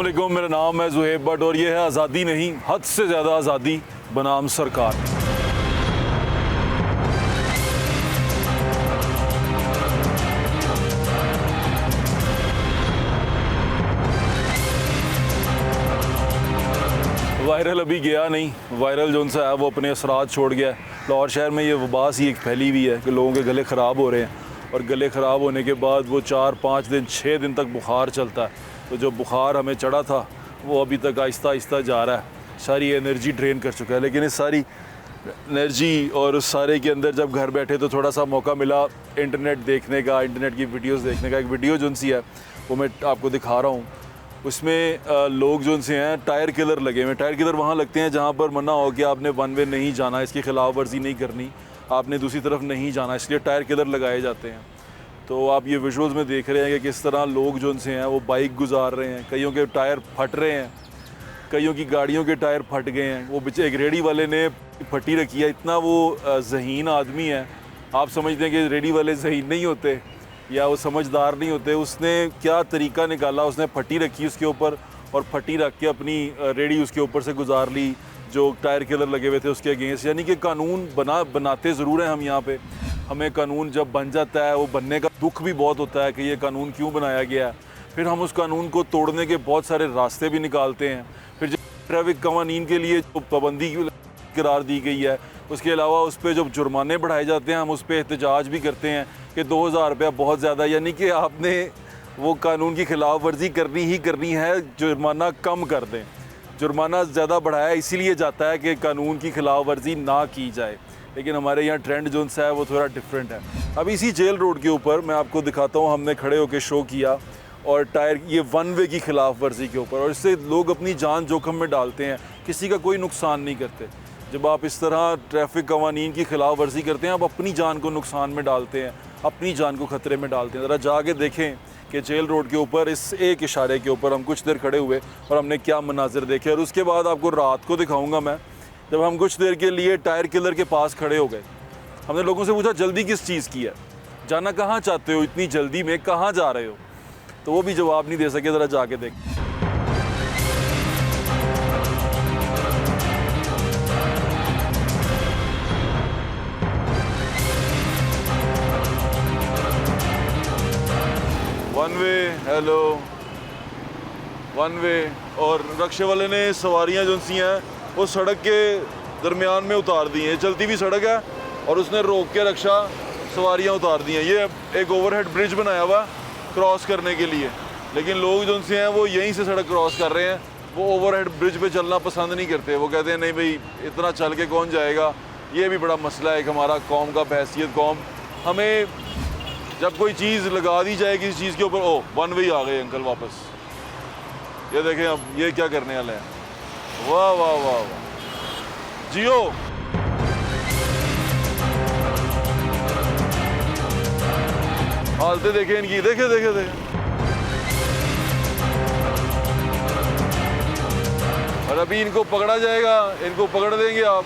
अस्सलामुअलैकुम, मेरा नाम है ज़ुहैब भट्ट और ये है आज़ादी नहीं, हद से ज़्यादा आज़ादी बनाम सरकार। वायरल अभी गया नहीं, वायरल जो उनसा है वो अपने असरात छोड़ गया है। लाहौर शहर में ये वबा सी एक फैली हुई है कि लोगों के गले ख़राब हो रहे हैं और गले ख़राब होने के बाद वो 4-5 दिन 6 दिन तक बुखार चलता है। तो जो बुखार हमें चढ़ा था वो अभी तक आहिस्ता आहिस्ता जा रहा है, सारी एनर्जी ड्रेन कर चुका है। लेकिन इस सारी एनर्जी और उस सारे के अंदर जब घर बैठे तो थोड़ा सा मौका मिला इंटरनेट देखने का, इंटरनेट की वीडियोस देखने का। एक वीडियो जो सी है वो मैं आपको दिखा रहा हूँ। उसमें लोग जो उनसे हैं टायर किलर लगे हुए। टायर किलर वहाँ लगते हैं जहाँ पर मना हो कि आपने वन वे नहीं जाना, इसकी खिलाफ वर्जी नहीं करनी, आपने दूसरी तरफ नहीं जाना, इसलिए टायर किलर लगाए जाते हैं। तो आप ये विजुअल्स में देख रहे हैं कि किस तरह लोग जो उनसे हैं वो बाइक गुजार रहे हैं, कईयों के टायर फट रहे हैं, कईयों की गाड़ियों के टायर फट गए हैं। वो एक रेडी वाले ने फटी रखी है, इतना वो ज़हीन आदमी है। आप समझते हैं कि रेडी वाले ज़हीन नहीं होते या वो समझदार नहीं होते। उसने क्या तरीका निकाला, उसने फटी रखी उसके ऊपर और फटी रख के अपनी रेडी उसके ऊपर से गुजार ली जो टायर किलर लगे हुए थे उसके अगेंस्ट। यानी कि कानून बनाते ज़रूर हैं हम यहाँ पे। हमें कानून जब बन जाता है वो बनने का दुख भी बहुत होता है कि ये कानून क्यों बनाया गया है। फिर हम उस कानून को तोड़ने के बहुत सारे रास्ते भी निकालते हैं। फिर जब ट्रैफिक कवानीन के लिए जो पाबंदी करार दी गई है, उसके अलावा उस पर जब जुर्माने बढ़ाए जाते हैं हम उस पर एहतजाज भी करते हैं कि 2000 रुपया बहुत ज़्यादा। यानी कि आपने वो कानून की खिलाफ वर्जी करनी ही करनी है, जुर्माना कम कर दें। जुर्माना ज़्यादा बढ़ाया इसीलिए जाता है कि कानून की खिलाफ वर्जी ना की जाए। लेकिन हमारे यहाँ ट्रेंड जो सा है वो थोड़ा डिफरेंट है। अब इसी जेल रोड के ऊपर मैं आपको दिखाता हूँ, हमने खड़े होकर शो किया और टायर ये वन वे की खिलाफ वर्जी के ऊपर, और इससे लोग अपनी जान जोखिम में डालते हैं, किसी का कोई नुकसान नहीं करते। जब आप इस तरह ट्रैफिक कवानीन की खिलाफ वर्जी करते हैं आप अपनी जान को नुकसान में डालते हैं, अपनी जान को ख़तरे में डालते हैं। ज़रा जाके देखें कि जेल रोड के ऊपर इस एक इशारे के ऊपर हम कुछ देर खड़े हुए और हमने क्या मनाजिर देखे। और उसके बाद आपको रात को दिखाऊंगा मैं, जब हम कुछ देर के लिए टायर किलर के पास खड़े हो गए। हमने लोगों से पूछा जल्दी किस चीज़ की है, जाना कहाँ चाहते हो, इतनी जल्दी में कहाँ जा रहे हो, तो वो भी जवाब नहीं दे सके। ज़रा जाके देख। One way, hello one way. और रक्शे वाले ने सवारियां जो सी हैं वो सड़क के दरमियान में उतार दी हैं। चलती हुई सड़क है और उसने रोक के रक्षा सवारियां उतार दी हैं। ये एक ओवरहेड ब्रिज बनाया हुआ क्रॉस करने के लिए, लेकिन लोग जो उनसे हैं वो यहीं से सड़क क्रॉस कर रहे हैं। वो ओवरहेड ब्रिज पे चलना पसंद नहीं करते। वो कहते हैं नहीं भाई इतना चल के कौन जाएगा। ये भी बड़ा मसला है एक हमारा कौम का, बहैसियत कौम। हमें जब कोई चीज़ लगा दी जाए किसी चीज़ के ऊपर, ओ वन वे आ गए अंकल वापस, ये देखें अब ये क्या करने वाले हैं। वाह वाह वाह वाह, जियो। हालतें देखें इनकी, देखे देखे देखे। और अभी इनको पकड़ा जाएगा, इनको पकड़ देंगे आप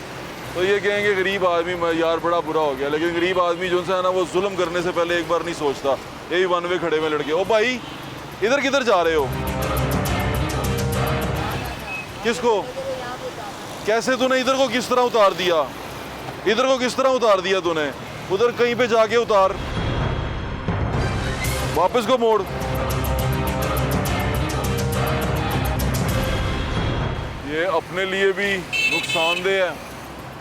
तो ये कहेंगे गरीब आदमी यार बड़ा बुरा हो गया। लेकिन गरीब आदमी जो सा है ना वो जुल्म करने से पहले एक बार नहीं सोचता। यही वन वे खड़े हुए लड़के, ओ भाई इधर किधर जा रहे हो, किसको कैसे तूने इधर को किस तरह उतार दिया, इधर को किस तरह उतार दिया तूने, उधर कहीं पे जाके उतार, वापस को मोड़। ये अपने लिए भी नुकसानदेह है,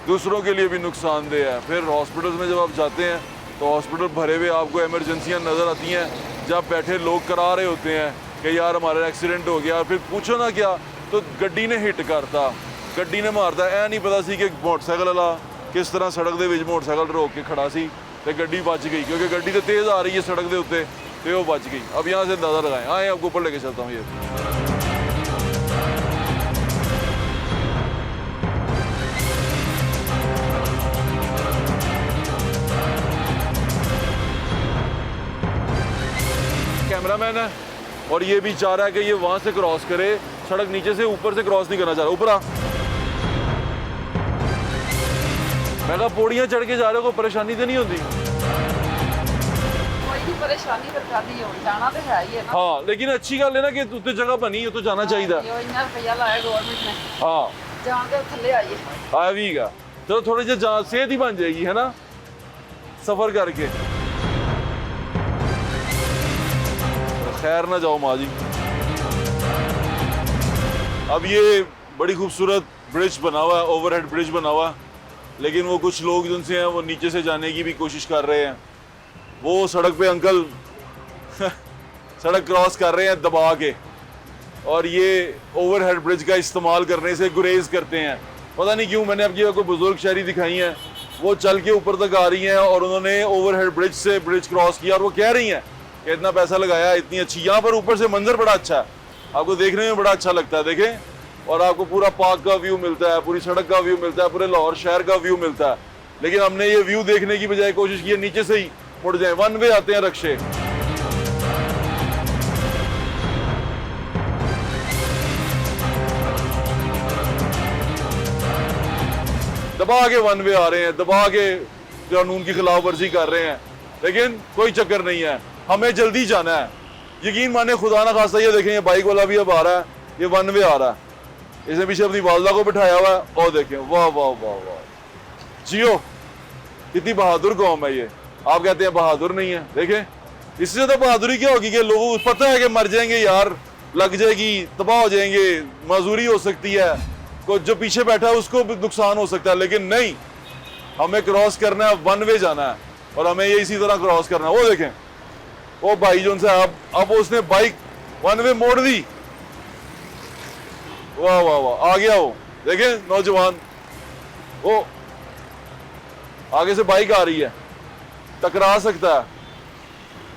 दूसरों के लिए भी नुकसानदेह है। फिर हॉस्पिटल्स में जब आप जाते हैं तो हॉस्पिटल भरे हुए आपको इमरजेंसियां नज़र आती हैं, जब बैठे लोग करा रहे होते हैं कि यार हमारा एक्सीडेंट हो गया। फिर पूछो ना क्या तो गड्डी ने हिट करता, गड्डी ने मारता। ऐ नहीं पता सी कि मोटरसाइकिल वाला किस तरह सड़क के मोटरसाइकिल रोक के खड़ा सी तो गड्डी बच गई, क्योंकि गड्डी तो तेज़ आ रही है सड़क के उत्ते तो वो बच गई। अब यहाँ से अंदाज़ा लगाएं। आए आपको ऊपर लेके चलता हूँ। ये कैमरामैन है और ये भी चाह रहा है कि ये वहां से क्रॉस करे, सड़क नीचे से ऊपर से क्रॉस नहीं करना चाह रहा। ऊपर आ, मैं कहा पौड़ियां चढ़ के जा रहे हो, कोई परेशानी तो नहीं होती। परेशानी फिर कादी हो जाना तो है ही है ना। हाँ लेकिन अच्छी गल है ना कि उत्ते जगह बनी है तो जाना चाहिए। यो इन्ना रुपया लाया गवर्नमेंट ने, हाँ जान के थल्ले आइए। आ भी गा चलो थोड़ी जी जान सेहत ही बन जाएगी है ना सफर करके। खैर ना जाओ माँ जी। अब ये बड़ी खूबसूरत ब्रिज बना हुआ है, ओवरहेड ब्रिज बना हुआ है, लेकिन वो कुछ लोग जिनसे हैं वो नीचे से जाने की भी कोशिश कर रहे हैं। वो सड़क पे अंकल सड़क क्रॉस कर रहे हैं दबा के, और ये ओवरहेड ब्रिज का इस्तेमाल करने से गुरेज करते हैं। पता नहीं क्यों, मैंने आपकी कोई बुजुर्ग शहरी दिखाई हैं, वो चल के ऊपर तक आ रही हैं और उन्होंने ओवरहेड ब्रिज से ब्रिज क्रॉस किया, और वो कह रही हैं कि इतना पैसा लगाया, इतनी अच्छी, यहाँ पर ऊपर से मंजर बड़ा अच्छा है, आपको देखने में बड़ा अच्छा लगता है, देखें, और आपको पूरा पार्क का व्यू मिलता है, पूरी सड़क का व्यू मिलता है, पूरे लाहौर शहर का व्यू मिलता है। लेकिन हमने ये व्यू देखने की बजाय कोशिश की है नीचे से ही मुड़ जाए। वन वे आते हैं रक्शे, दबा के वन वे आ रहे हैं, दबा के कानून की खिलाफ वर्जी कर रहे हैं, लेकिन कोई चक्कर नहीं है, हमें जल्दी जाना है। यकीन माने खुदा ना खास्ता, ये देखें ये बाइक वाला भी अब आ रहा है, ये वन वे आ रहा है, इसने पीछे अपनी वालदा को बिठाया हुआ है, और देखें वाह वाह वाह वाह, जियो, कितनी बहादुर कौम है ये। आप कहते हैं बहादुर नहीं है, देखें इससे ज्यादा बहादुरी क्या होगी कि लोगों को पता है कि मर जाएंगे यार, लग जाएगी, तबाह हो जाएंगे, मजदूरी हो सकती है, को जो पीछे बैठा है उसको भी नुकसान हो सकता है, लेकिन नहीं, हमें क्रॉस करना है, वन वे जाना है, और हमें ये इसी तरह क्रॉस करना है। वो देखें वो भाई जो से अब उसने बाइक वन वे मोड़ दी, वाह वाह वाह, आ गया वो, देखें नौजवान, वो आगे से बाइक आ रही है, टकरा सकता है,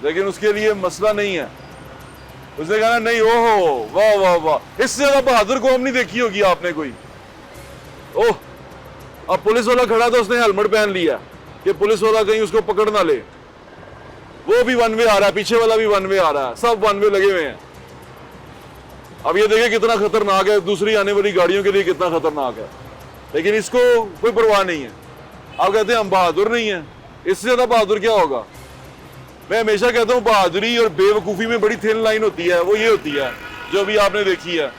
लेकिन उसके लिए मसला नहीं है। उसने कहा नहीं, ओहो वाह वाह वाह, इससे ज्यादा बहादुर कौम नहीं देखी होगी आपने कोई। ओह, अब पुलिस वाला खड़ा था, उसने हेलमेट पहन लिया कि पुलिस वाला कहीं उसको पकड़ ना ले। वो भी वन वे आ रहा है, पीछे वाला भी वन वे आ रहा है, सब वन वे लगे हुए हैं। अब ये देखें कितना खतरनाक है, दूसरी आने वाली गाड़ियों के लिए कितना खतरनाक है, लेकिन इसको कोई परवाह नहीं है। आप कहते हैं हम बहादुर नहीं है, इससे ज्यादा बहादुर क्या होगा। मैं हमेशा कहता हूँ बहादुरी और बेवकूफ़ी में बड़ी थिन लाइन होती है, वो ये होती है जो भी आपने देखी है,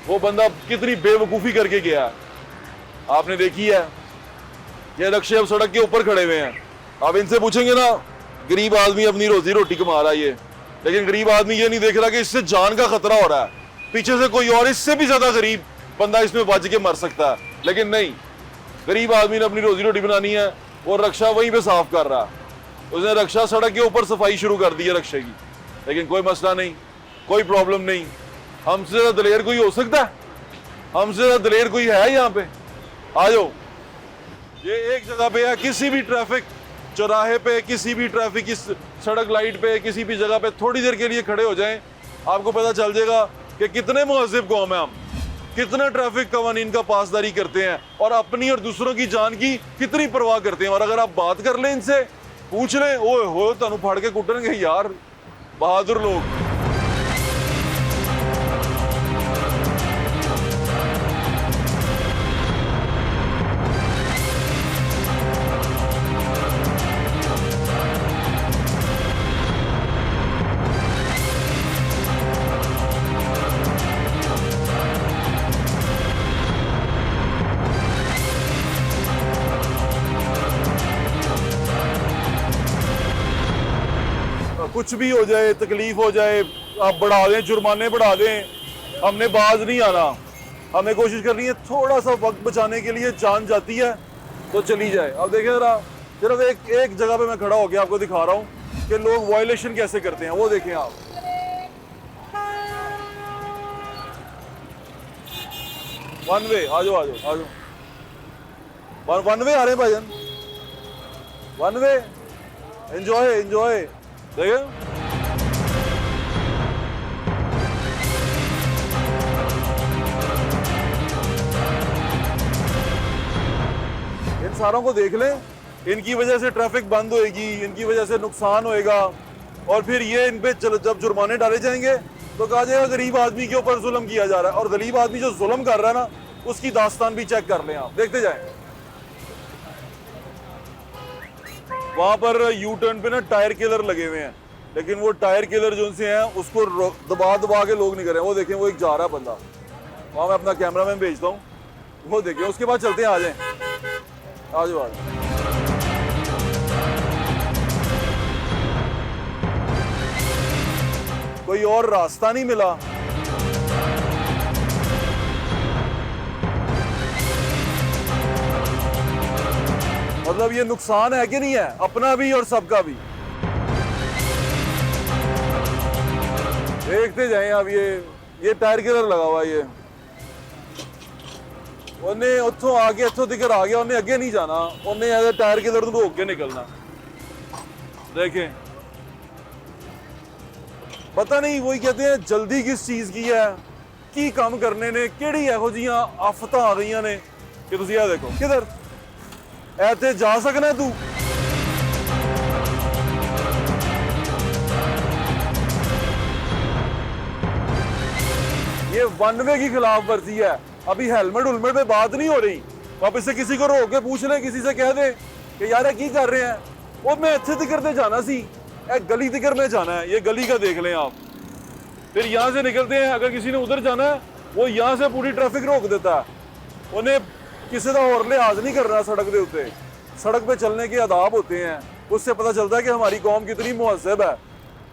वो बंदा कितनी बेवकूफ़ी करके गया, आपने देखी है। ये रक्शे अब सड़क के ऊपर खड़े हुए हैं, आप इनसे पूछेंगे ना, गरीब आदमी अपनी रोजी रोटी कमा रहा है ये, लेकिन गरीब आदमी ये नहीं देख रहा कि इससे जान का खतरा हो रहा है, पीछे से कोई और इससे भी ज्यादा गरीब बंदा इसमें बच के मर सकता है, लेकिन नहीं, गरीब आदमी ने अपनी रोजी रोटी बनानी है, वो रक्षा वहीं पे साफ कर रहा है, उसने रक्षा सड़क के ऊपर सफाई शुरू कर दी है रक्षे की, लेकिन कोई मसला नहीं, कोई प्रॉब्लम नहीं। हमसे ज्यादा दलेर कोई हो सकता है, हमसे ज्यादा दलेर कोई है यहाँ पे, आ जाओ। ये एक जगह पे है, किसी भी ट्रैफिक चौराहे पे, किसी भी ट्रैफिक की सड़क लाइट पे, किसी भी जगह पे थोड़ी देर के लिए खड़े हो जाएं, आपको पता चल जाएगा कि कितने मुहज़्ज़िब कौम है हम, कितना ट्रैफिक कवानीन का पासदारी करते हैं, और अपनी और दूसरों की जान की कितनी परवाह करते हैं। और अगर आप बात कर लें इनसे, पूछ लें, ओए हो तुहानू फड़ के कुटणगे यार, बहादुर लोग। कुछ भी हो जाए, तकलीफ हो जाए, आप बढ़ा दें, जुर्माने बढ़ा दें, हमने बाज नहीं आना, हमें कोशिश करनी है थोड़ा सा वक्त बचाने के लिए, जान जाती है तो चली जाए। अब देखें जरा, सिर्फ एक जगह पे मैं खड़ा होकर आपको दिखा रहा हूँ कि लोग वायलेशन कैसे करते हैं, वो देखें आप। वन वे, आ जाओ आ जाओ आ जाओ, वन वे आ रहे हैं भाईजान, वन वे, एंजॉय एंजॉय। देखिए इन सारों को देख लें, इनकी वजह से ट्रैफिक बंद होएगी, इनकी वजह से नुकसान होएगा, और फिर ये इन पे जब जुर्माने डाले जाएंगे तो कहा जाएगा गरीब आदमी के ऊपर जुल्म किया जा रहा है। और गरीब आदमी जो जुल्म कर रहा है ना, उसकी दास्तान भी चेक कर लें आप, देखते जाएं। वहां पर यू टर्न पे ना टायर किलर लगे हुए हैं, लेकिन वो टायर किलर जो उनसे हैं उसको दबा दबा के लोग नहीं कर रहे हैं। वो देखें, वो एक जा रहा है बंदा, वहाँ मैं अपना कैमरा मैन भेजता हूँ, वो देखिए। उसके बाद चलते हैं, आ जाएं, आ जाओ। कोई और रास्ता नहीं मिला। मतलब ये नुकसान है कि नहीं है, अपना भी और सबका भी। देखते जाएं। अब ये टायर किलर लगा हुआ है, ये उन्हें उतो आके इतों तिकर आ गया, उन्हें अगे नहीं जाना, उन्हें ऐसे टायर किलर को रोक के निकलना। देखें, पता नहीं, वही कहते हैं जल्दी किस चीज की है, की काम करने ने किहड़ी इहो जिहियां आफतां आ गई ने कि तुसीं आ देखो किधर ऐते जा सकना तू। ये वन वे की खिलाफ वर्जी है। अभी हेलमेट उलमेट पे बात नहीं हो रही, वापस से किसी को रोक के पूछ ले, किसी से कह दे कि यार की कर रहे हैं, वो मैं इत्थे तिकर ते जाना सी, गली तिकर में जाना है, ये गली का देख लें आप। फिर यहाँ से निकलते हैं, अगर किसी ने उधर जाना है वो यहाँ से पूरी ट्रैफिक रोक देता है। उन्हें किसी का और लिहाज नहीं करना सड़क के उत्ते। सड़क पे चलने के आदाब होते हैं, उससे पता चलता है कि हमारी कौम कितनी मुहज़्ज़ब है।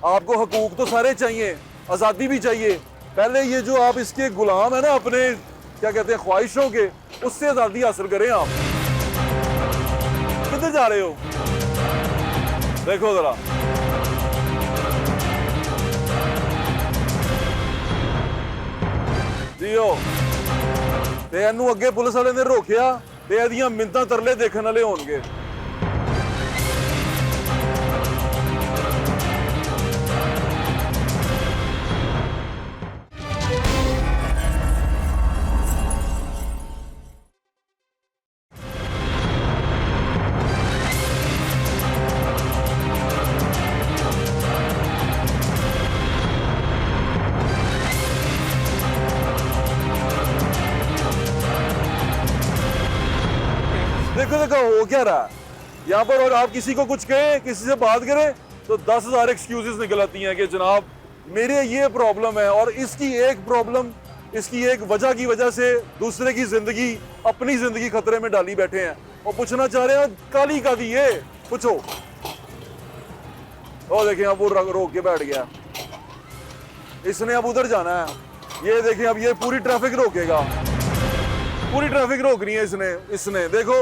आपको हकूक तो सारे चाहिए, आज़ादी भी चाहिए। पहले ये जो आप इसके गुलाम है ना, अपने क्या कहते हैं ख्वाहिशों के, उससे आज़ादी हासिल करें। आप किधर जा रहे हो, देखो जरा। जियो ते इनू अगे पुलिस वाले ने रोकिया ते एदियां मिन्नतां तरले देखने वाले होणगे। देखो देखो हो क्या रहा है यहाँ पर। और आप किसी को कुछ कहें, किसी से बात करें तो 10,000 एक्सक्यूजेस निकल आती हैं कि जनाब मेरे ये प्रॉब्लम है, और इसकी एक प्रॉब्लम, इसकी एक वजह की वजह से दूसरे की जिंदगी, अपनी जिंदगी खतरे में डाली बैठे हैं। और पूछना चाह रहे हैं काली का दी ये पूछो। और देखें अब वो रोक के बैठ गया, इसने अब उधर जाना है। ये देखें अब ये पूरी ट्रैफिक रोकेगा, पूरी ट्रैफिक रोकनी है इसने देखो।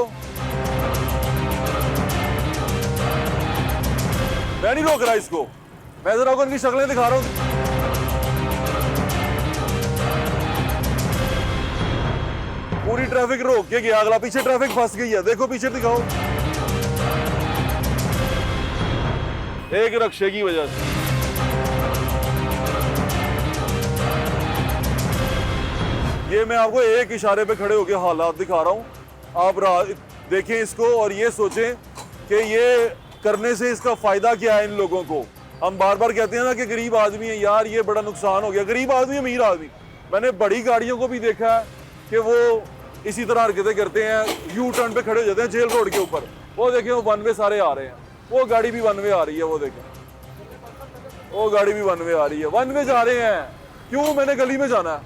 मैं नहीं रोक रहा इसको, मैं जरा उनकी शक्लें दिखा रहा हूं। पूरी ट्रैफिक रोक के गया, अगला पीछे ट्रैफिक फंस गई है, देखो पीछे दिखाओ, एक रक्षे की वजह से। ये मैं आपको एक इशारे पे खड़े होकर हालात दिखा रहा हूं। आप देखें इसको और ये सोचें कि ये करने से इसका फायदा क्या है इन लोगों को। हम बार बार कहते हैं ना कि गरीब आदमी है, यार ये बड़ा नुकसान हो गया। गरीब आदमी, अमीर आदमी, मैंने बड़ी गाड़ियों को भी देखा है कि वो इसी तरह हरकतें करते हैं, यू टर्न पे खड़े हो जाते हैं जेल रोड के ऊपर। वो देखें वो वन वे सारे आ रहे हैं, वो गाड़ी भी वन वे आ रही है, वो देखें वो गाड़ी भी वन वे आ रही है, वन वे जा रहे हैं। क्यों, मैंने गली में जाना है,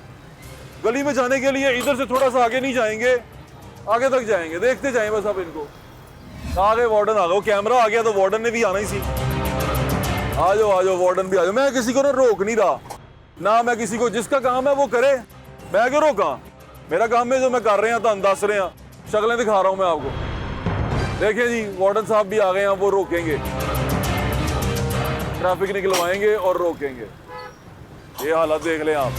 गली में जाने के लिए इधर से थोड़ा सा आगे नहीं जाएंगे, आगे तक जाएंगे, देखते जाएं बस। अब इनको आ गए वार्डन, आ गए, कैमरा आ गया तो वार्डन ने भी आना ही सी। आ जाओ वार्डन भी आ जाओ। मैं किसी को ना रोक नहीं रहा ना, मैं किसी को, जिसका काम है वो करे, मैं क्यों रोका। मेरा काम है जो मैं कर रहे हैं, तो दस रहे हैं, शक्लें दिखा रहा हूं मैं आपको। देखिए जी वार्डन साहब भी आ गए हैं, वो रोकेंगे, ट्रैफिक निकलवाएंगे और रोकेंगे। ये हालत देख लें आप,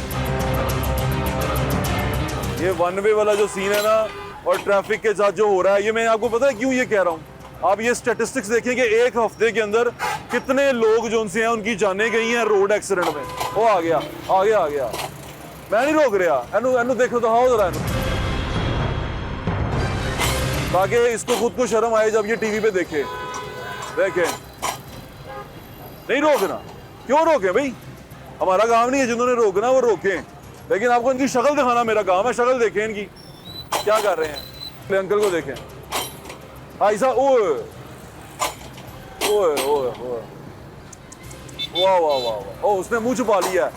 ये वन वे वाला जो सीन है ना और ट्रैफिक के साथ जो हो रहा है, ये मैं आपको पता है क्यों ये कह रहा हूँ। आप ये स्टैटिस्टिक्स देखें कि एक हफ्ते के अंदर कितने लोग जो उनसे हैं उनकी जानें गई हैं रोड एक्सीडेंट में। वो आ गया। मैं नहीं रोक रहा, एनू देखो तो हाँ जरा, ताकि इसको खुद को शर्म आए जब ये टीवी पे देखे। नहीं रोकना, क्यों रोके भाई, हमारा काम नहीं है, जिन्होंने रोकना वो रोकें, लेकिन आपको इनकी शक्ल दिखाना मेरा काम है। शक्ल देखें इनकी क्या कर रहे हैं। अंकल को देखें, ऐसा ओए ओए ओए ओए, वाह वाह वाह वाह, ओ उसने मुंह छुपा लिया है,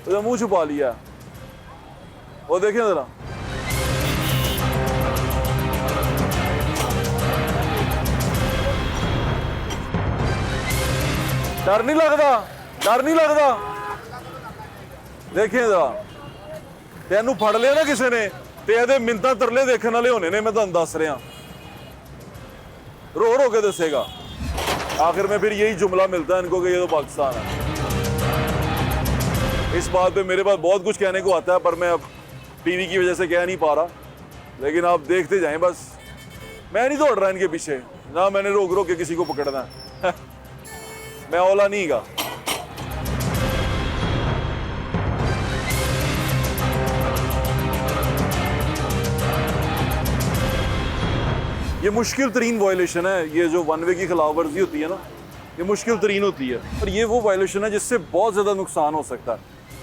उसने मुंह छुपा लिया है। वो देखें जरा, डर नहीं लगता, डर नहीं लगता। देखें जरा, तेनू फड़ लिया ना किसी ने ते ਇਹਦੇ ਮਿੰਤਾਂ ਤਰਲੇ देखने वाले होने ने, मैं ਤੁਹਾਨੂੰ ਦੱਸ ਰਿਹਾ। रो रो के दसेगा, आखिर में फिर यही जुमला मिलता है इनको कि ये तो पाकिस्तान है। इस बात पे मेरे पास बहुत कुछ कहने को आता है, पर मैं अब टीवी की वजह से कह नहीं पा रहा, लेकिन आप देखते जाएं बस। मैं नहीं दौड़ रहा इनके पीछे, ना मैंने रोक रोक के किसी को पकड़ना है। मैं औला नहीं गा। ये मुश्किल तरीन वायलेशन है, ये जो वन वे की खिलाफ वर्जी होती है ना, ये मुश्किल तरीन होती है। और ये वो वायलेशन है जिससे बहुत ज़्यादा नुकसान हो सकता है।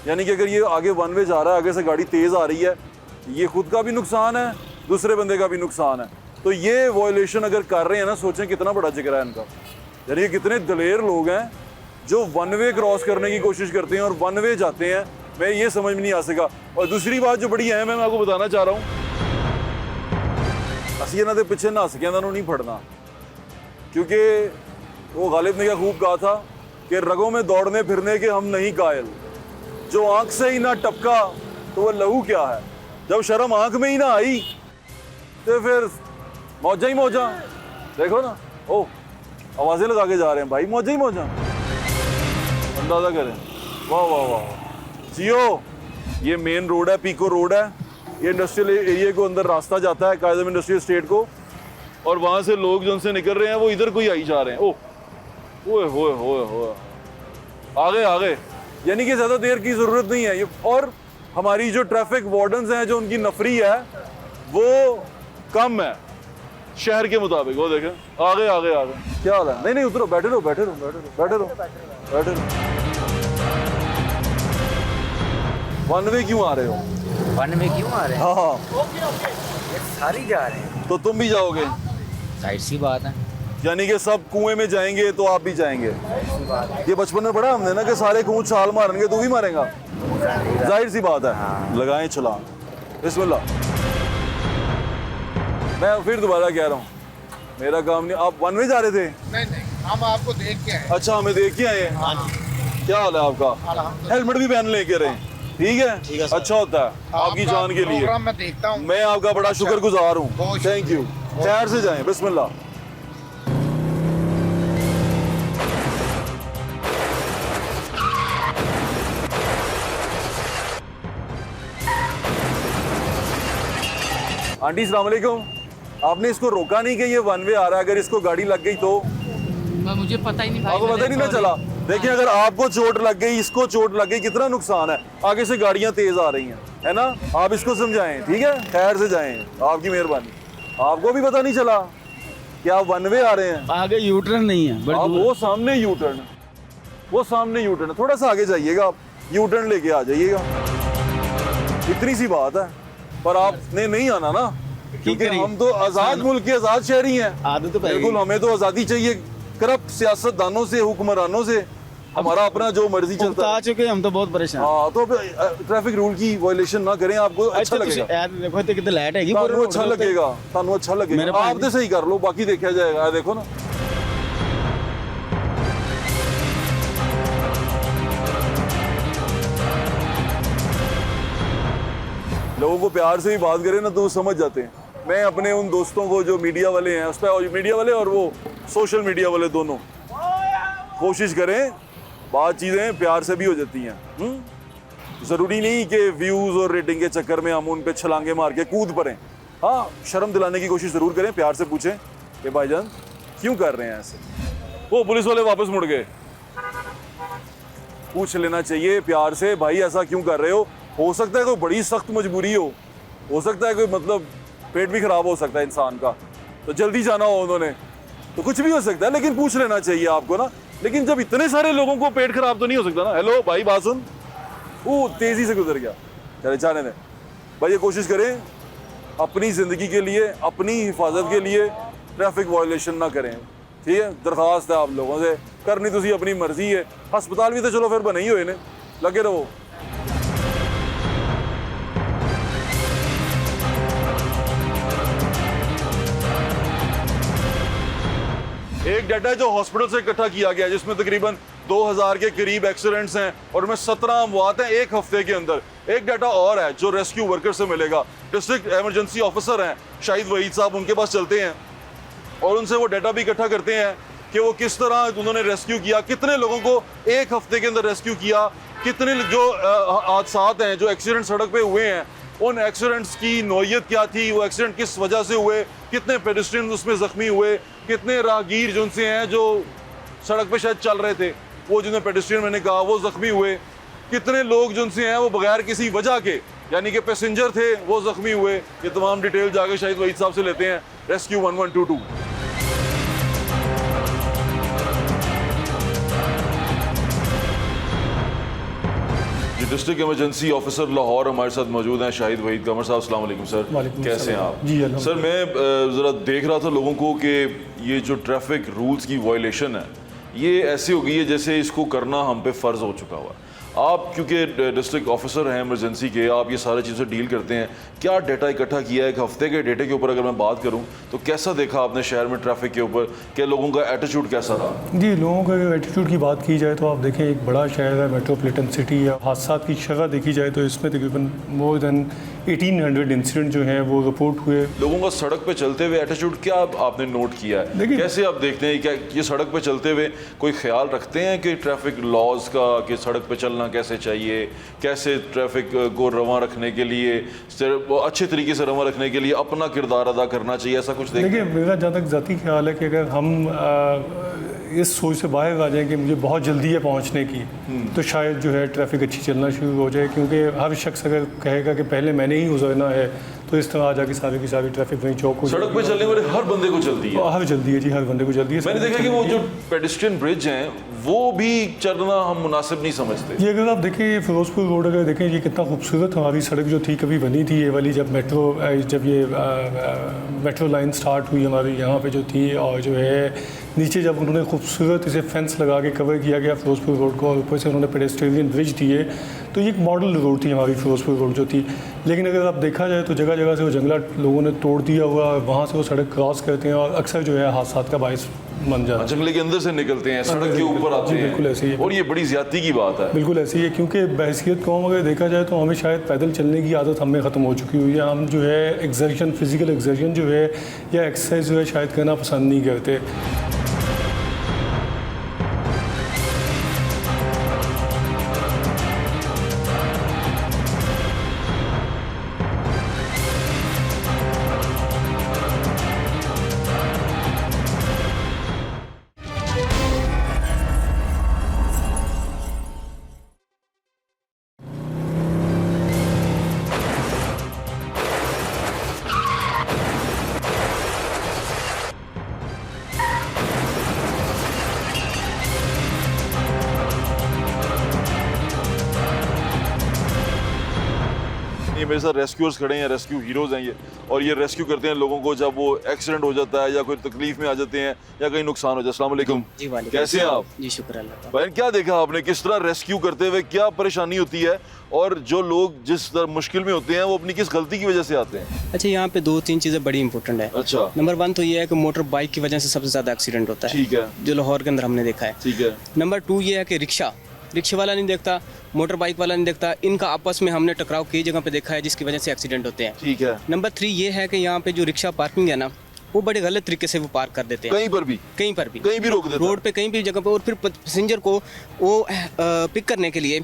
यानी कि अगर ये आगे वन वे जा रहा है, आगे से गाड़ी तेज़ आ रही है, ये खुद का भी नुकसान है, दूसरे बंदे का भी नुकसान है। तो ये वायलेशन अगर कर रहे हैं ना, सोचें कितना बड़ा जिक्र है इनका। यानी कि कितने दलेर लोग हैं जो वन वे क्रॉस करने की कोशिश करते हैं और वन वे जाते हैं। मैं ये समझ में नहीं आ सका। और दूसरी बात जो बड़ी अहम है, मैं आपको बताना चाह रहा हूँ, ਅਸੀਂ ਇਹਨਾਂ ਦੇ ਪਿੱਛੇ ਨੱਸ ਕੇ ਇਹਨਾਂ ਨੂੰ ਨਹੀਂ ਫੜਨਾ, क्योंकि वो गालिब ने क्या खूब कहा था कि रगों में दौड़ने फिरने के हम नहीं कायल, जो आंख से ही ना टपका तो वह लहू क्या है। जब शर्म आंख में ही ना आई तो फिर मौजा ही मौजा। देखो ना, ओ आवाज़ें लगा के जा रहे हैं भाई, मौजा ही मौजा, अंदाज़ा करें। वाह वाह वाह, जियो। ये मेन रोड है, पीको रोड है, ये इंडस्ट्रियल एरिया को अंदर रास्ता जाता है कायदम इंडस्ट्रियल स्टेट को, और वहाँ से लोग जो उनसे निकल रहे हैं वो इधर को ही आई जा रहे हैं। ओए होए होए होए, आगे आगे। यानी कि ज़्यादा देर की ज़रूरत नहीं है ये। और हमारी जो ट्रैफिक वार्डन्स हैं, जो उनकी नफरी है वो कम है शहर के मुताबिक। वो देखें, आगे आगे आगे। क्या हाल है? नहीं नहीं उतरो, बैठे रहो बैठे रहो बैठे रहो बैठे रहो बैठे रहो। वन वे क्यों आ रहे हो? वन में क्यों आ रहे हैं? हाँ, ये सारी जा रहे हैं। तो तुम भी जाओगे? जाहिर सी बात है। यानी कि सब कुएं में जाएंगे तो आप भी जाएंगे। ये बचपन में पढ़ा हमने ना कि सारे कुएं छाल मारेंगे, तू भी मारेगा। जाहिर सी बात है। लगाएं छलांग, बिस्मिल्लाह। मैं फिर दोबारा कह रहा हूँ, मेरा काम नहीं। आप वन वे जा रहे थे? नहीं नहीं, हम आपको देख के आए। अच्छा, हमें देख के आए। क्या हाल है आपका? हेलमेट भी पहन लेके रहे? ठीक है, अच्छा होता है आपकी जान के लिए। प्रोग्राम मैं देखता हूँ। मैं आपका बड़ा शुक्रगुजार हूँ। बहुत थैंक यू। खैर से जाएं, बिस्मिल्लाह। आंटी सलाम अलैकुम। आपने इसको रोका नहीं कि ये वन वे आ रहा है? अगर इसको गाड़ी लग गई तो? मुझे पता ही नहीं भाई, आपको पता ही नहीं ना चला? देखिए, अगर आपको चोट लग गई, इसको चोट लग गई, कितना नुकसान है। आगे से गाड़ियां तेज आ रही हैं, है ना? आप इसको समझाएं, ठीक है? खैर से जाएं, आपकी मेहरबानी। आपको भी पता नहीं चला कि आप वन वे आ रहे हैं? आगे यू टर्न नहीं है, आप वो सामने यू टर्न, वो सामने यू टर्न, थोड़ा सा आगे जाइएगा, आप यू टर्न लेके आ जाइएगा। इतनी सी बात है। पर आपने नहीं आना ना, क्योंकि हम तो आज़ाद मुल्क के आज़ाद शहरी हैं। आदत तो बिल्कुल, हमें तो आज़ादी चाहिए। करप्ट सियासतदानों से, हुक्मरानों से हमारा अपना जो मर्जी चलता आ है। चुके हैं हम तो बहुत परेशान। हाँ, तो ट्रैफिक रूल की वायलेशन ना करें, आपको अच्छा लगेगा। देखो तो कितने लाइट है, ਤੁਹਾਨੂੰ अच्छा लगेगा, ਤੁਹਾਨੂੰ अच्छा लगेगा। आप तो सही कर लो, बाकी देखा जाएगा। देखो ना, लोगों को प्यार से भी बात करें ना तो समझ जाते हैं। मैं अपने उन दोस्तों को जो मीडिया वाले हैं, उस पर मीडिया वाले और वो सोशल मीडिया वाले दोनों, कोशिश करें, बात चीज़ें प्यार से भी हो जाती हैं। ज़रूरी नहीं कि व्यूज़ और रेटिंग के चक्कर में हम उन पे छलांगे मार के कूद पड़ें। हाँ, शर्म दिलाने की कोशिश ज़रूर करें, प्यार से पूछें कि भाईजान क्यों कर रहे हैं ऐसे। वो पुलिस वाले वापस मुड़ गए। पूछ लेना चाहिए प्यार से, भाई ऐसा क्यों कर रहे हो सकता है कोई बड़ी सख्त मजबूरी हो सकता है कोई मतलब पेट भी ख़राब हो सकता है इंसान का, तो जल्दी जाना हो उन्होंने, तो कुछ भी हो सकता है, लेकिन पूछ लेना चाहिए आपको ना। लेकिन जब इतने सारे लोगों को पेट खराब तो नहीं हो सकता ना। हेलो भाई, बात सुन। वो तेज़ी से गुजर गया, चले जाने दें भाई। ये कोशिश करें अपनी ज़िंदगी के लिए, अपनी हिफाजत के लिए ट्रैफिक वायलेशन ना करें। ठीक है, दरखास्त है आप लोगों से, करनी तुसी अपनी मर्जी है। हस्पताल भी तो चलो फिर बने ही हुए ने, लगे रहो। एक डाटा है जो हॉस्पिटल से इकट्ठा किया गया है, जिसमें तकरीबन 2000 के करीब एक्सीडेंट्स हैं और उनमें 17 अमवात हैं एक हफ्ते के अंदर। एक डाटा और है जो रेस्क्यू वर्कर से मिलेगा, डिस्ट्रिक्ट एमरजेंसी ऑफिसर हैं शाहिद वहीद साहब, उनके पास चलते हैं और उनसे वो डाटा भी इकट्ठा करते हैं कि वो किस तरह उन्होंने रेस्क्यू किया, कितने लोगों को एक हफ्ते के अंदर रेस्क्यू किया, कितने जो हादसात हैं, जो एक्सीडेंट सड़क पे हुए हैं, उन एक्सीडेंट्स की नौयत क्या थी, वो एक्सीडेंट किस वजह से हुए, कितने पेडेस्ट्रियन उसमें ज़ख्मी हुए, कितने राहगीर जिनसे हैं जो सड़क पे शायद चल रहे थे, वो जिन्हें पेडेस्ट्रियन मैंने कहा, वो ज़ख्मी हुए, कितने लोग जिनसे हैं वो बगैर किसी वजह के यानी कि पैसेंजर थे वो ज़ख्मी हुए। ये तमाम डिटेल जाके शाहिद वहीद साहब से लेते हैं। Rescue 1122। District emergency officer Lahore हमारे साथ मौजूद हैं शाहिद वहीद कमर साहब। अस्सलाम वालेकुम सर, कैसे हैं आप? जी सर मैं ज़रा देख रहा था लोगों को कि ये जो ट्रैफिक रूल्स की वायलेशन है ये ऐसी हो गई है जैसे इसको करना हम पे फ़र्ज़ हो चुका हुआ है। आप क्योंकि डिस्ट्रिक्ट ऑफिसर हैं इमरजेंसी के, आप ये सारी चीज़ें डील करते हैं, क्या डाटा इकट्ठा किया है? एक हफ्ते के डेटे के ऊपर अगर मैं बात करूं तो कैसा देखा आपने शहर में ट्रैफिक के ऊपर, क्या लोगों का एटीट्यूड कैसा रहा? जी, लोगों का एटीट्यूड की बात की जाए तो आप देखें एक बड़ा शहर है, मेट्रोपॉलिटन सिटी है। हादसा की शरह देखी जाए तो इसमें तकरीबन मोर दैन 1800 इंसिडेंट जो हैं वो रिपोर्ट हुए। लोगों का सड़क पे चलते हुए एटीट्यूड क्या आपने नोट किया है? देखिए, कैसे आप देखते हैं, क्या ये सड़क पे चलते हुए कोई ख्याल रखते हैं कि ट्रैफिक लॉज का, कि सड़क पे चलना कैसे चाहिए, कैसे ट्रैफिक को रवां रखने के लिए, अच्छे तरीके से रवां रखने के लिए अपना किरदार अदा करना चाहिए, ऐसा कुछ देखते देखिए, हैं? मेरा जहाँ तक ज़ाती ख्याल है कि अगर हम इस सोच से बाहर आ जाएं कि मुझे बहुत जल्दी है पहुँचने की, तो शायद जो है ट्रैफिक अच्छी चलना शुरू हो जाए। क्योंकि हर शख्स अगर कहेगा कि पहले मैंने ही गुजरना है तो इस तरह आ जाके सारी की सारी ट्रैफिक वहीं चौक हो सड़क पे चलने वाले हर बंदे को चलती है। हर जल्दी है जी, हर बंदे को जल्दी है। मैंने देखा कि वो जो पेडेस्ट्रियन ब्रिज हैं वो भी चलना हम मुनासिब नहीं समझते। ये अगर आप देखें, ये फिरोजपुर रोड अगर देखें, ये कितना खूबसूरत हमारी सड़क जो थी कभी बनी थी, ये वाली जब ये मेट्रो लाइन स्टार्ट हुई हमारी यहाँ पे जो थी, और जो है नीचे जब उन्होंने खूबसूरत इसे फेंस लगा के कवर किया गया फिरोजपुर रोड को, और ऊपर से उन्होंने पेडेस्ट्रियन ब्रिज दिए, तो ये एक मॉडल रोड थी हमारी फिरोजपुर रोड जो थी। लेकिन अगर आप देखा जाए तो जगह जगह से वो जंगला लोगों ने तोड़ दिया हुआ, वहाँ से वो सड़क क्रॉस करते हैं और अक्सर जो है हादसा का बायस बन जाता है। जंगले के अंदर से निकलते हैं, सड़क के ऊपर आते हैं। बिल्कुल ऐसे ही है, और ये बड़ी ज्यादती की बात है। बिल्कुल ऐसी है, क्योंकि बहसियत कौम अगर देखा जाए तो हमें शायद पैदल चलने की आदत हमें ख़त्म हो चुकी हुई है। हम जो है एक्सर्शन, फिजिकल एक्सर्शन जो है या एक्सरसाइज जो है शायद करना पसंद नहीं करते। ये मेरे साथ रेस्क्यूअर्स खड़े हैं, रेस्क्यू हीरोज़ हैं ये, और ये रेस्क्यू करते हैं लोगों को जब वो एक्सीडेंट हो जाता है या कोई तकलीफ में आ जाते हैं या कहीं नुकसान हो जाए। अस्सलाम वालेकुम जी वालेकुम। कैसे हैं आप? जी शुक्र अल्लाह का। भाई क्या देखा आपने, किस तरह रेस्क्यू करते हुए क्या परेशानी होती है, और जो लोग जिस तरह मुश्किल में होते हैं वो अपनी किस गलती की वजह से आते हैं? अच्छा, यहाँ पे 2-3 चीज़ें बड़ी इंपॉर्टेंट है। अच्छा, नंबर 1 तो ये है कि मोटर बाइक की वजह से सबसे ज़्यादा एक्सीडेंट होता है, ठीक है, जो लाहौर के अंदर हमने देखा है। ठीक है। नंबर 2 ये है कि रिक्शे वाला नहीं देखता, मोटर बाइक वाला नहीं देखता, इनका आपस में हमने टकराव कई जगह पे देखा है जिसकी वजह से एक्सीडेंट होते हैं। ठीक है। नंबर 3 ये है कि यहाँ पे जो रिक्शा पार्किंग है ना, वो बड़े गलत तरीके से वो पार्क कर देते हैं, कहीं पर भी कहीं भी रोक देते हैं रोड पे कहीं भी जगह पे, और फिर पैसेंजर को वो पिक करने के लिए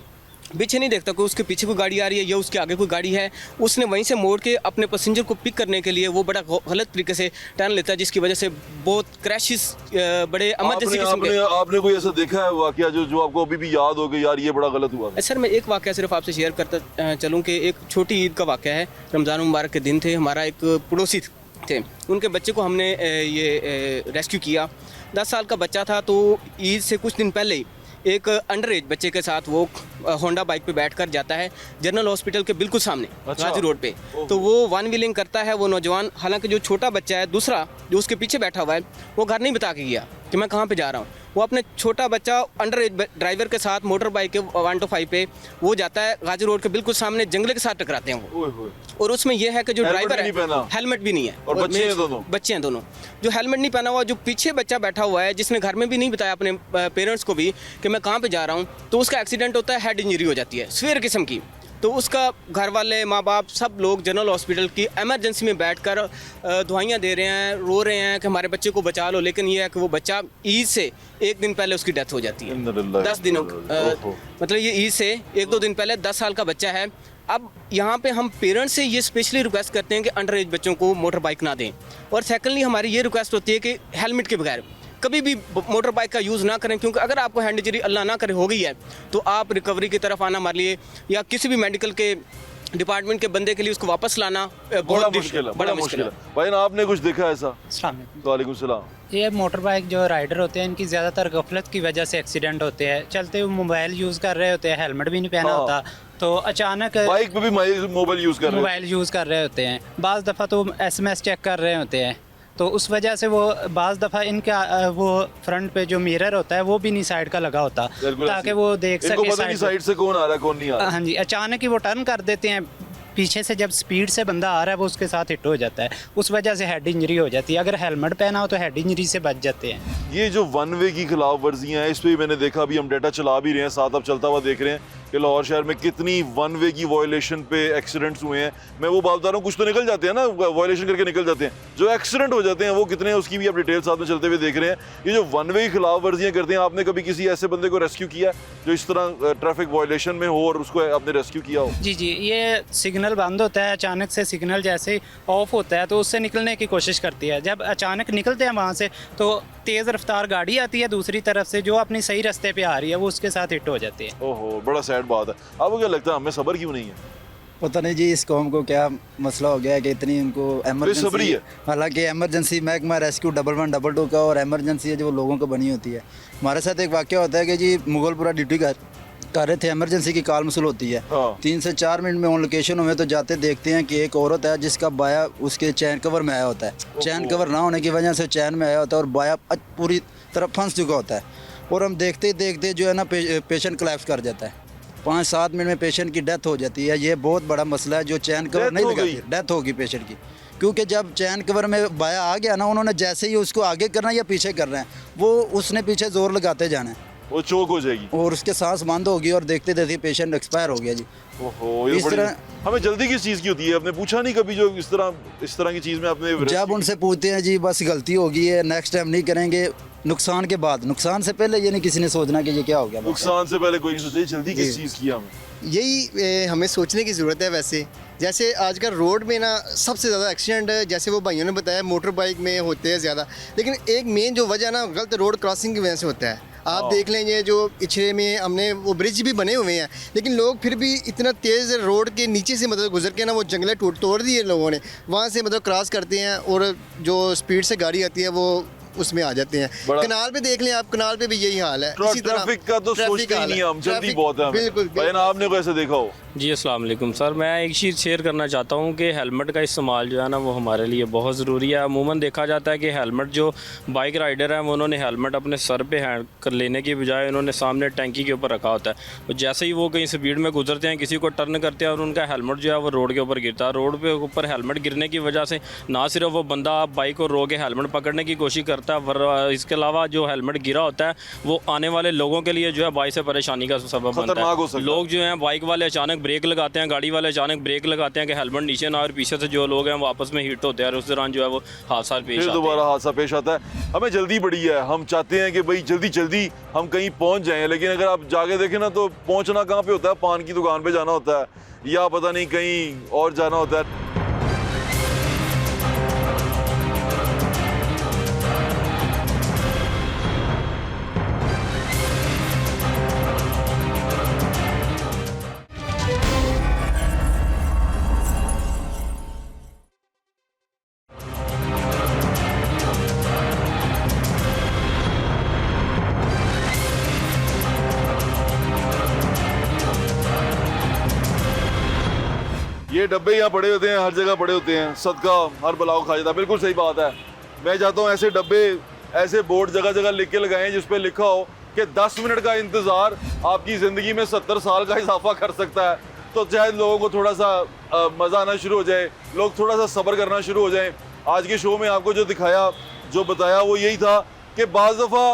पीछे नहीं देखता कि उसके पीछे कोई गाड़ी आ रही है या उसके आगे कोई गाड़ी है, उसने वहीं से मोड़ के अपने पैसेंजर को पिक करने के लिए वो बड़ा गलत तरीके से टर्न लेता है, जिसकी वजह से बहुत क्रैशेस बड़े इमरजेंसी किस्म के। आपने कोई ऐसा देखा है वाकया जो आपको अभी भी याद हो गया, यार ये बड़ा गलत हुआ? सर मैं एक वाकया सिर्फ आपसे शेयर करता चलूँ कि एक छोटी ईद का वाकया है। रमज़ान मुबारक के दिन थे, हमारा एक पड़ोसी थे, उनके बच्चे को हमने ये रेस्क्यू किया। 10 साल का बच्चा था, तो ईद से कुछ दिन पहले ही एक अंडर एज बच्चे के साथ वो होंडा बाइक पे बैठकर जाता है जनरल हॉस्पिटल के बिल्कुल सामने अच्छा। गाजी रोड पे। तो वो वन व्हीलिंग करता है वो नौजवान, हालांकि जो छोटा बच्चा है दूसरा जो उसके पीछे बैठा हुआ है वो घर नहीं बता के गया कि मैं कहाँ पे जा रहा हूँ। वो अपने छोटा बच्चा अंडर एज ड्राइवर के साथ मोटर बाइक के 125 पे वो जाता है गाजी रोड के बिल्कुल सामने, जंगले के साथ टकराते हैं वो। ओए होए। और उसमें यह है कि जो हेलमेट ड्राइवर भी नहीं पहना। है हेलमेट भी नहीं है और बच्चे हैं मेरे- दोनों? बच्चे हैं दोनों। जो हेलमेट नहीं पहना हुआ, जो पीछे बच्चा बैठा हुआ है जिसने घर में भी नहीं बताया अपने पेरेंट्स को भी कि मैं कहाँ पे जा रहा हूँ, तो उसका एक्सीडेंट होता है, हेड इंजरी हो जाती है सीवियर किस्म की। तो उसका घर वाले माँ बाप सब लोग जनरल हॉस्पिटल की एमरजेंसी में बैठकर दवाइयाँ दे रहे हैं, रो रहे हैं कि हमारे बच्चे को बचा लो। लेकिन ये है कि वो बच्चा ईद से एक दिन पहले उसकी डेथ हो जाती है। 10 दिनों मतलब ये ईद से 1-2 दिन पहले 10 साल का बच्चा है। अब यहाँ पे हम पेरेंट्स से ये स्पेशली रिक्वेस्ट करते हैं कि अंडर एज बच्चों को मोटर बाइक ना दें। और सेकंडली हमारी ये रिक्वेस्ट होती है कि हेलमेट के बगैर कभी भी मोटर बाइक का यूज़ ना करें, क्योंकि अगर आपको हैंड इंजरी अल्लाह ना करे हो गई है तो आप रिकवरी की तरफ आना मान लिए या किसी भी मेडिकल के डिपार्टमेंट के बंदे के लिए उसको वापस लाना बड़ा मुश्किल है, बड़ा मुश्किल है। भाई ना आपने कुछ देखा ऐसा? वालेकुम सलाम। ये मोटर बाइक जो राइडर होते हैं इनकी ज़्यादातर गफलत की वजह से एक्सीडेंट होते हैं। चलते हुए मोबाइल यूज़ कर रहे होते हैं, हेलमेट भी नहीं पहना हाँ। होता, तो अचानक बाइक पे भी मोबाइल यूज कर रहे हैं। मोबाइल यूज़ कर रहे होते हैं। बाज़ दफ़ा तो SMS चेक कर रहे होते हैं, तो उस वजह से वो बाज़ दफ़ा इनका वो फ्रंट पे जो मिरर होता है वो भी नहीं साइड का लगा होता, बिल्कुल ताकि ऐसे। वो देख इनको सके पता नहीं साइड से कौन आ रहा है कौन नहीं आ रहा। हाँ जी, अचानक ही वो टर्न कर देते हैं, पीछे से जब स्पीड से बंदा आ रहा है वो उसके साथ हिट हो जाता है, उस वजह से हेड इंजरी हो जाती है। अगर हेलमेट पहना हो तो हेड इंजरी से बच जाते हैं। ये जो वन वे की खिलाफ वर्जियाँ हैं इस पर भी मैंने देखा, अभी हम डेटा चला भी रहे हैं, साथ अब चलता हुआ देख रहे हैं कि लाहौर शहर में कितनी वन वे की वायलेशन पे एक्सीडेंट्स हुए हैं। मैं वो बात बता रहा हूँ, कुछ तो निकल जाते हैं ना, वायलेशन करके निकल जाते हैं, जो एक्सीडेंट हो जाते हैं वो कितने हैं उसकी भी आप डिटेल साथ में चलते हुए देख रहे हैं। ये जो वन वे की खिलाफ वर्जियाँ करते हैं, आपने कभी किसी ऐसे बंदे को रेस्क्यू किया जो इस तरह ट्रैफिक वायलेशन में हो और उसको आपने रेस्क्यू किया हो? जी, ये सिग्नल बंद होता है, अचानक से सिग्नल जैसे ही ऑफ होता है तो उससे निकलने की कोशिश करती है। जब अचानक निकलते हैं वहाँ से तो तेज़ रफ्तार गाड़ी आती है दूसरी तरफ से जो अपनी सही रास्ते पे आ रही है, वो उसके साथ हिट हो जाती है। ओहो, बड़ा सैड बात है। आपको क्या लगता है हमें सब्र क्यों नहीं है? पता नहीं जी, इस कौम को क्या मसला हो गया है कि इतनी उनको बेसब्री एमरजेंसी है। हालांकि एमरजेंसी महकमा रेस्क्यू 1112 का और एमरजेंसी है जो लोगों को बनी होती है। हमारे साथ एक वाक़या होता है कि जी मुगलपुरा ड्यूटी कर रहे थे, एमरजेंसी की कॉल मसूल होती है। हाँ। 3 से 4 मिनट में ऑन लोकेशन हुए तो जाते देखते हैं कि एक औरत है जिसका बाया उसके चैन कवर में आया होता है। चैन कवर ना होने की वजह से चैन में आया होता है और बाया पूरी तरह फंस चुका होता है। और हम देखते ही देखते जो है ना पेशेंट कोलैप्स कर जाता है। 5-7 मिनट में पेशेंट की डेथ हो जाती है। ये बहुत बड़ा मसला है जो चैन कवर डेथ नहीं हो लगाती, गई? डेथ होगी पेशेंट की। क्योंकि जब चैन कवर में बाया आ गया ना, उन्होंने जैसे ही उसको आगे करना है या पीछे करना है, वो उसने पीछे जोर लगाते जाना है वो चोक हो जाएगी और उसके सांस बंद होगी और देखते देखते पेशेंट एक्सपायर हो गया जी। ओहो, ये इस बड़ी तरह- हमें जल्दी किस चीज़ की होती है? आपने पूछा नहीं कभी जो इस तरह की चीज़ में आपने जब उनसे पूछते हैं जी बस गलती होगी है, नेक्स्ट टाइम नहीं करेंगे, नुकसान के बाद, नुकसान से पहले ये नहीं किसी ने सोचना कि ये क्या हो गया। नुकसान से पहले कोई नहीं सोचे, जल्दी किस चीज़ की हमें? यही हमें सोचने की ज़रूरत है। वैसे जैसे आजकल रोड में ना सबसे ज़्यादा एक्सीडेंट जैसे वो भाइयों ने बताया मोटर बाइक में होते हैं ज़्यादा, लेकिन एक मेन जो वजह ना गलत रोड क्रॉसिंग की वजह से होता है। आप देख लें ये जो इछरे में हमने वो ब्रिज भी बने हुए हैं, लेकिन लोग फिर भी इतना तेज़ रोड के नीचे से मतलब गुजर के ना वो जंगलें तोड़ दिए लोगों ने, वहाँ से मतलब क्रॉस करते हैं और जो स्पीड से गाड़ी आती है वो उसमें आ जाते हैं। बड़ा- कनाल पे देख लें आप, कनाल पे भी यही हाल है। इसी तरह ट्रैफिक का तो ट्रैफिक सोचते ही हाल नहीं है। हम, जल्दी ट्रैफिक- बहुत है हमें। बिल्कुल भाई ना आपने कोई ऐसे देखा हो? जी अस्सलाम वालेकुम सर, मैं एक चीज़ शेयर करना चाहता हूँ कि हेलमेट का इस्तेमाल जो है ना वो हमारे लिए बहुत ज़रूरी है। अमूमन देखा जाता है कि हेलमेट जो बाइक राइडर हैं वो उन्होंने हेलमेट अपने सर पे हैंड कर लेने की बजाय उन्होंने सामने टैंकी के ऊपर रखा होता है। तो जैसे ही वो कहीं स्पीड में गुजरते हैं, किसी को टर्न करते हैं और उनका हेलमेट जो है वो रोड के ऊपर गिरता है। रोड पे ऊपर हेलमेट गिरने की वजह से ना सिर्फ वो बंदा बाइक को रो के हेलमेट पकड़ने की कोशिश करता है, इसके अलावा जो हेलमेट गिरा होता है वो आने वाले लोगों के लिए जो है बाइक से परेशानी का सबब बनता खतरनाक हो सकता है। है। लोग जो हैं बाइक वाले अचानक ब्रेक लगाते हैं, गाड़ी वाले अचानक ब्रेक लगाते हैं कि हेलमेट नीचे ना, और पीछे से जो लोग हैं वो आपस में हिट होते हैं और उस दौरान जो है वो हादसा पेश फिर आता दोबारा है। हादसा पेश आता है। हमें जल्दी बड़ी है, हम चाहते हैं कि भाई जल्दी जल्दी हम कहीं पहुंच जाएं, लेकिन अगर आप जाके देखें ना तो पहुंचना कहाँ पे होता है? पान की दुकान पे जाना होता है या पता नहीं कहीं और जाना होता है। ये डब्बे यहाँ पड़े होते हैं, हर जगह पड़े होते हैं, सदका हर बला को खा जाता है। बिल्कुल सही बात है। मैं चाहता हूँ ऐसे डब्बे, ऐसे बोर्ड जगह जगह लिख के लगाएं जिस पे लिखा हो कि 10 मिनट का इंतज़ार आपकी ज़िंदगी में 70 साल का इजाफा कर सकता है। तो शायद लोगों को थोड़ा सा मज़ा आना शुरू हो जाए, लोग थोड़ा सा सब्र करना शुरू हो जाएं। आज के शो में आपको जो दिखाया, जो बताया, वो यही था कि बाज़ दफ़ा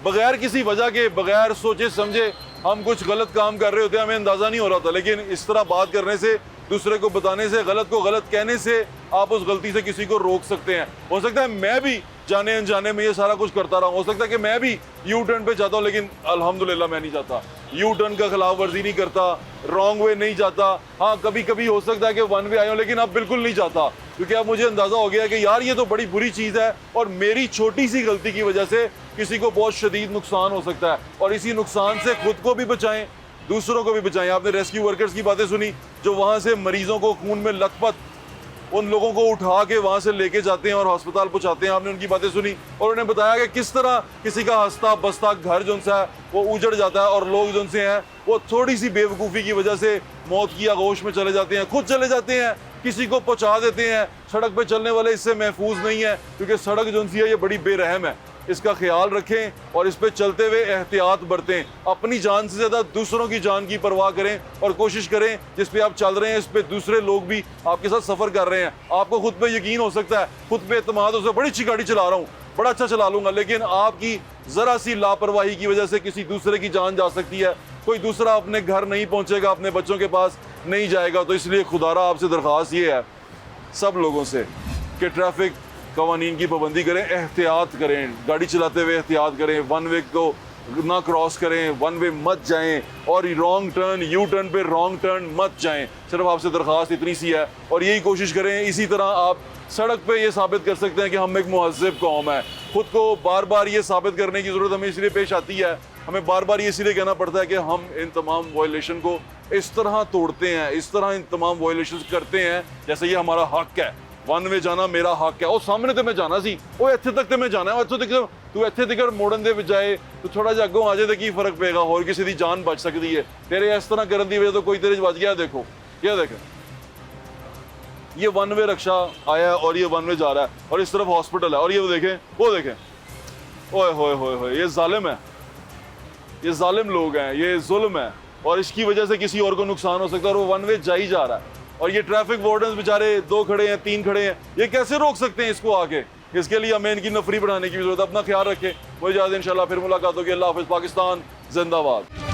बग़ैर किसी वजह के, बग़ैर सोचे समझे हम कुछ गलत काम कर रहे होते हैं, हमें अंदाज़ा नहीं हो रहा होता। लेकिन इस तरह बात करने से, दूसरे को बताने से, गलत को गलत कहने से आप उस गलती से किसी को रोक सकते हैं। हो सकता है मैं भी जाने अनजाने में ये सारा कुछ करता रहा हूँ, हो सकता है कि मैं भी यू टर्न पे जाता हूँ, लेकिन अल्हम्दुलिल्लाह मैं नहीं जाता, यू टर्न का खिलाफ वर्जी नहीं करता, रॉन्ग वे नहीं जाता। हाँ, कभी कभी हो सकता है कि वन वे आया हूँ, लेकिन अब बिल्कुल नहीं जाता, क्योंकि अब मुझे अंदाज़ा हो गया कि यार ये तो बड़ी बुरी चीज़ है और मेरी छोटी सी गलती की वजह से किसी को बहुत शदीद नुकसान हो सकता है। और इसी नुकसान से खुद को भी बचाएं, दूसरों को भी बचाएं। आपने रेस्क्यू वर्कर्स की बातें सुनी जो वहाँ से मरीजों को खून में लथपथ उन लोगों को उठा के वहाँ से लेके जाते हैं और अस्पताल पहुँचाते हैं। आपने उनकी बातें सुनी और उन्हें बताया कि किस तरह किसी का हंसता बसता घर जो सा है वो उजड़ जाता है और लोग जो से हैं वो थोड़ी सी बेवकूफ़ी की वजह से मौत की आगोश में चले जाते हैं, खुद चले जाते हैं, किसी को पहुँचा देते हैं। सड़क पे चलने वाले इससे महफूज नहीं है, क्योंकि सड़क जो सी है ये बड़ी बेरहम है। इसका ख्याल रखें और इस पे चलते हुए एहतियात बरतें। अपनी जान से ज़्यादा दूसरों की जान की परवाह करें और कोशिश करें जिस पे आप चल रहे हैं इस पे दूसरे लोग भी आपके साथ सफ़र कर रहे हैं। आपको खुद पे यकीन हो सकता है, खुद पे एतमाद हो सकता है, बड़ी अच्छी गाड़ी चला रहा हूँ, बड़ा अच्छा चला लूँगा, लेकिन आपकी ज़रा सी लापरवाही की वजह से किसी दूसरे की जान जा सकती है। कोई दूसरा अपने घर नहीं पहुँचेगा, अपने बच्चों के पास नहीं जाएगा। तो इसलिए खुदारा आपसे दरख्वास्त ये है सब लोगों से कि ट्रैफिक कवानीन की पाबंदी करें, एहतियात करें, गाड़ी चलाते हुए एहतियात करें, वन वे को ना क्रॉस करें, वन वे मत जाएं और रॉन्ग टर्न, यू टर्न पे रॉन्ग टर्न मत जाएं। सिर्फ आपसे दरख्वास्त इतनी सी है और यही कोशिश करें। इसी तरह आप सड़क पे ये साबित कर सकते हैं कि हम एक मुहज़्ज़िब कौम है। खुद को बार बार ये साबित करने की ज़रूरत हमें इसलिए पेश आती है, हमें बार बार ये इसलिए कहना पड़ता है कि हम इन तमाम वायलेशन को इस तरह तोड़ते हैं, इस तरह इन तमाम वायलेशन करते हैं जैसे ये हमारा हक है। वन वे जाना मेरा हक है। ਉਹ ਸਾਹਮਣੇ ਤੇ ਮੈਂ ਜਾਣਾ ਸੀ, ਉਹ ਇੱਥੇ ਤੱਕ ਤੇ ਮੈਂ ਜਾਣਾ ਹੈ, ਇੱਥੋਂ ਤੱਕ ਤੂੰ ਇੱਥੇ ਤੱਕ ਮੋੜਨ ਦੇ ਬਜਾਏ ਤੂੰ ਥੋੜਾ ਜਿਹਾ ਅੱਗੋਂ ਆ ਜਾਏ ਤਾਂ ਕੀ ਫਰਕ ਪਏਗਾ, ਹੋਰ ਕਿਸੇ ਦੀ ਜਾਨ ਬਚ ਸਕਦੀ ਹੈ। ਤੇਰੇ ਇਸ ਤਰ੍ਹਾਂ ਕਰਨ ਦੀ ਵਜ੍ਹਾ ਤੋਂ ਕੋਈ ਤੇਰੇ 'ਚ ਬਚ ਗਿਆ। देखो ये देखें, ये वन वे रक्षा आया है और ये वन वे जा रहा है और इस तरफ हॉस्पिटल है और ये वो देखें, ओए होए होए होए, ये जालिम है, ये जालिम लोग हैं, ये जुल्म है और इसकी वजह से किसी और को नुकसान हो सकता है और वो वन वे जा ही जा रहा है। और ये ट्रैफिक वार्डन्स बेचारे 2 खड़े हैं, 3 खड़े हैं, ये कैसे रोक सकते हैं इसको आके? इसके लिए हमें इनकी नफरी बढ़ाने की जरूरत है। अपना ख्याल रखें। मुझे इजाज़त, इंशाल्लाह फिर मुलाकात होगी। अल्लाह हाफ़िज़। पाकिस्तान जिंदाबाद।